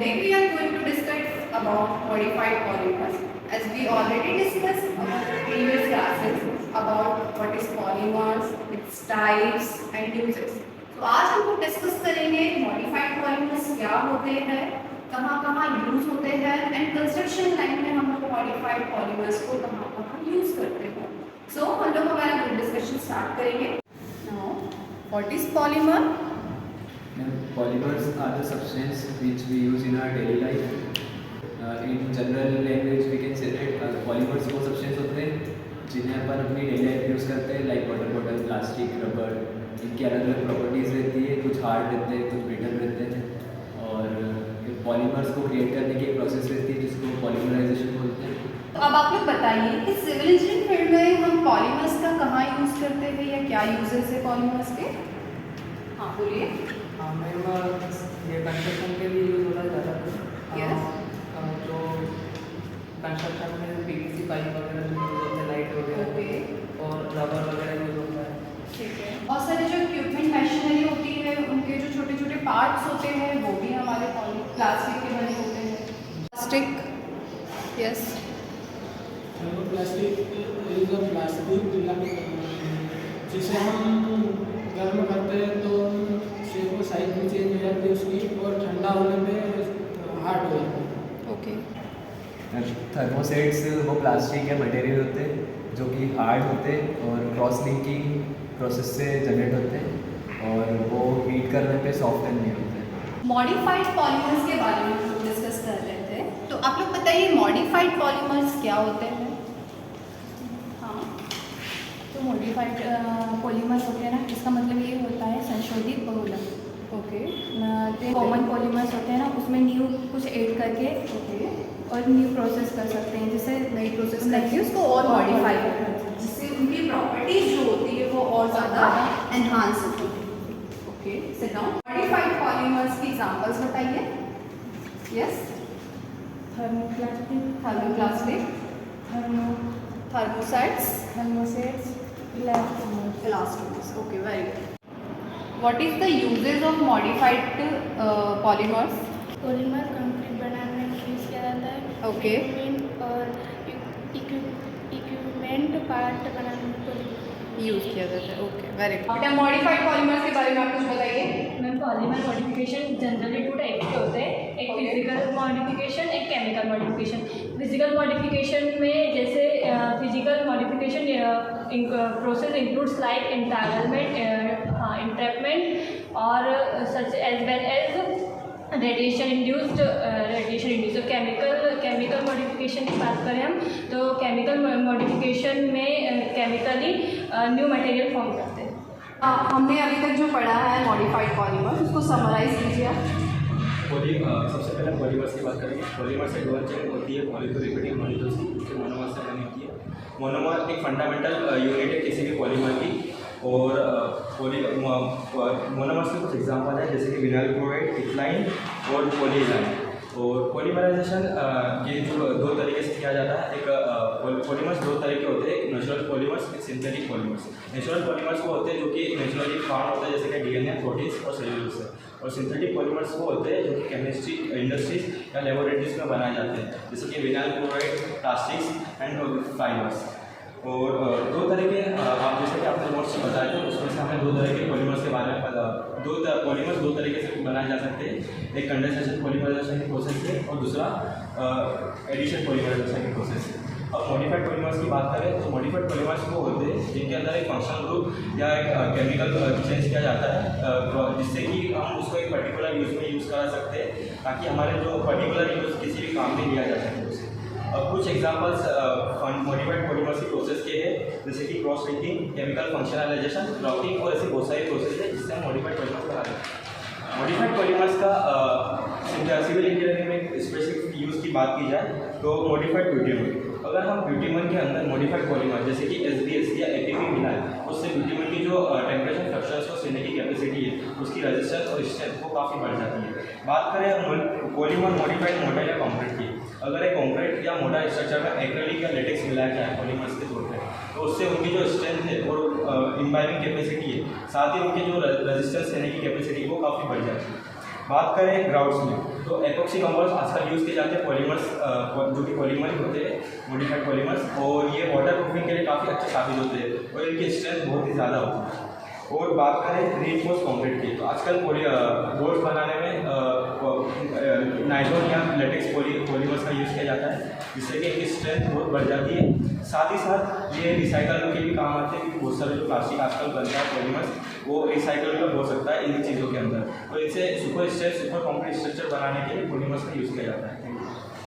Today we are going to discuss about modified polymers. As we already discussed in our previous classes about what is polymers, its types and uses. तो आज हम लोग discuss करेंगे modified polymers क्या होते हैं, कहाँ use होते हैं एंड कंस्ट्रक्शन लाइन में हम लोग मॉडिफाइड पॉलीमर्स को कहाँ यूज करते हैं. सो हम लोग हमारा डिस्कशन स्टार्ट करेंगे. Now what is polymer? Polymers are the substance which we use in our daily life. In general language we can say that polymers वो substance होते हैं जिन्हें अपन अपनी daily life यूज़ करते हैं, like water bottle, plastic, rubber. इनकी अलग अलग प्रॉपर्टीज़ रहती है, कुछ हार्ड रहते हैं, कुछ ब्रिटल रहते हैं और पॉलीमर्स को क्रिएट करने की एक प्रोसेस रहती है जिसको पॉलीमराइजेशन बोलते हैं. तो अब आप लोग बताइए कि सिविल इंजीनियरिंग फील्ड में हम पॉलीमर्स का कहाँ यूज़ करते हैं या क्या यूजेस है पॉलीमर्स के? हाँ बोलिए. हाँ मैम, ये कंस्ट्रक्शन के लिए यूज़ होता है ज़्यादातर. जो कंस्ट्रक्शन में पीवीसी पाइप वगैरह जो यूज़ होते हैं, लाइट वगैरह और रबर वगैरह यूज़ होता है. ठीक है. और सारी जो इक्विपमेंट मशीनरी होती है उनके जो छोटे छोटे पार्ट्स होते हैं वो भी हमारे प्लास्टिक के बने होते हैं. Plastic, yes. Plastic is a plastic जिसे हम गर्म करते हैं तो शेप और साइज भी चेंज हो जाती है उसकी, और ठंडा होने पे हार्ड हो जाता है. ओके. थर्मोसेट्स वो प्लास्टिक के मटेरियल होते हैं जो कि हार्ड होते हैं और क्रॉस लिंकिंग प्रोसेस से जनरेट होते हैं और वो हीट करने पे सॉफ्ट नहीं होते हैं. मॉडिफाइड पॉलीमर्स के बारे में हम डिस्कस कर रहे थे, तो आप लोग बताइए मॉडिफाइड पॉलीमर्स क्या होते हैं? हाँ, तो मॉडिफाइड पॉलीमर्स होते हैं ना, इसका मतलब ये होता है संशोधित बहुलक. ओके. कॉमन पॉलीमर्स होते हैं ना, उसमें न्यू कुछ ऐड करके ओके. और न्यू प्रोसेस कर सकते हैं, जैसे नई प्रोसेस करके उसको और मॉडिफाई करते हैं जिससे उनकी प्रॉपर्टीज जो होती है वो और ज़्यादा एनहांस होती है. Okay. Sit down. Modified polymers की एग्जांपल्स बताइए. Yes. Thermoplastic, thermoplastic, thermosets, thermosets, elastomers. elastomers. Okay, very good. What is the uses of modified polymers? Polymer concrete बनाने में यूज़ किया जाता है. Okay. इक्विपमेंट और इक्विपमेंट पार्ट बनाने में यूज किया जाता है. Okay, very good. बेटा मॉडिफाइड पॉलीमर्स के बारे में आप कुछ बताइए. Ma'am, polymer modification generally 2 type के होते हैं. एक फिजिकल मॉडिफिकेशन, एक केमिकल मॉडिफिकेशन. फिजिकल मॉडिफिकेशन में जैसे physical modification process includes like entanglement, entrapment और such as well as radiation induced. तो केमिकल मॉडिफिकेशन की बात करें हम, तो केमिकल मॉडिफिकेशन में केमिकली न्यू मटेरियल फॉर्म करते हैं. हमने अभी तक जो पढ़ा है मॉडिफाइड पॉलीमर, उसको समराइज कीजिए आप. सबसे पहले पॉलीमर्स की बात करेंगे. पॉलीमर्स से डुअल चेन होती है, पॉलीक्लोरिपेटिक मॉलिक्यूल्स जो मोनोमर से बनी होती है. मोनोमर एक फंडामेंटल यूनिट है किसी भी पॉलीमर की. और मोनोमर्स के कुछ एग्जांपल है जैसे कि विनाइल क्लोराइड, इथाइन और पॉलीइथाइन. और पॉलीमराइजेशन ये जो 2 तरीके से किया जाता है. एक पॉलीमर्स 2 तरह के होते हैं, एक नेचुरल पॉलीमर्स, एक सिंथेटिक पॉलीमर्स. नेचुरल पॉलीमर्स वो होते हैं जो कि नेचुरली फॉर्म होता है जैसे कि डीएनए, प्रोटीन्स और सेल्यूलोज है. और सिंथेटिक पॉलीमर्स वो होते हैं जो कि केमिस्ट्री इंडस्ट्रीज या लेबोरेटरीज में बनाए जाते हैं जैसे कि vinyl chloride, plastics and fibres. और 2 तरह के आप जैसे कि आपने नोट्स से बताया था उसमें से हमें 2 तरह के पॉलीमर्स के बारे में पता. पॉलीमर्स 2 तरीके से बनाए जा सकते हैं. एक कंडेंसेशन पॉलीमराइजेशन की प्रोसेस है और दूसरा एडिशन पॉलीमराइजेशन की प्रोसेस है. अब मॉडिफाइड पॉलीमर्स की बात करें तो मॉडिफाइड पॉलीमर्स वो होते हैं जिनके अंदर एक फंक्शनल ग्रुप या एक केमिकल चेंज किया जाता है जिससे कि हम उसको एक पर्टिकुलर यूज़ में यूज़ करा सकते हैं ताकि हमारे जो पर्टिकुलर यूज़ किसी भी काम में लिया जा सके उसे. अब कुछ एग्जांपल्स मॉडिफाइड पॉलीमर्स की प्रोसेस के हैं जैसे कि क्रॉस लिंकिंग, केमिकल फंक्शनलाइजेशन, ग्राउटिंग और ऐसी बहुत सारी प्रोसेस है जिससे हम मॉडिफाइड पॉलीमर्स बनाते हैं. मॉडिफाइड पॉलीमर्स का सिविल इंजीनियरिंग में स्पेसिफिक यूज़ की बात की जाए तो मॉडिफाइड ब्यूटेमन. अगर हम ब्यूटेमन के अंदर मॉडिफाइड पॉलीमर जैसे कि SBS या ATP मिलाएं, उससे ब्यूटेमन की जो टेम्परेचर फ्लक्चुएशंस को सहने की कैपेसिटी है, उसकी रेजिस्टेंस और स्ट्रेंथ वो काफ़ी बढ़ जाती है. बात करें पॉलीमर मॉडिफाइड मोटाइल या कॉन्क्रीट की, अगर एक कॉन्क्रीट या मोटा स्ट्रक्चर में एक्रेलिक या लेटेक्स मिलाया जाए पॉलीमर्स के तौर पर, तो उससे उनकी जो स्ट्रेंथ है और इम्बाइबिंग कैपेसिटी है, साथ ही उनकी जो रेजिस्टेंस सहने की कैपेसिटी वो काफ़ी बढ़ जाती है. बात करें ग्राउट्स में, तो एपॉक्सी कंपाउंड्स आजकल यूज़ किए जाते हैं पॉलीमर्स, जो कि पॉलीमर ही होते हैं, मॉडिफाइड पॉलीमर्स, और ये वाटर प्रूफिंग के लिए काफ़ी अच्छे साबित होते हैं और इनकी स्ट्रेंथ बहुत ही ज़्यादा होती है। और बात करें रीइंफोर्स कंक्रीट की, तो आजकल बोर्ड्स बनाने में नाइलॉन या लेटेक्स पॉलीमर्स का यूज़ किया जाता है, जिससे कि इनकी स्ट्रेंथ बहुत बढ़ जाती है। साथ ही साथ ये रिसाइकल के भी काम आते हैं, क्योंकि बहुत सारे जो प्लास्टिक आजकल बनता है पॉलीमर्स, वो रिसाइकल हो सकता है इन्हीं चीज़ों के अंदर। तो इनसे सुपर कंक्रीट स्ट्रक्चर बनाने के लिए पॉलीमर्स का यूज़ किया जाता है।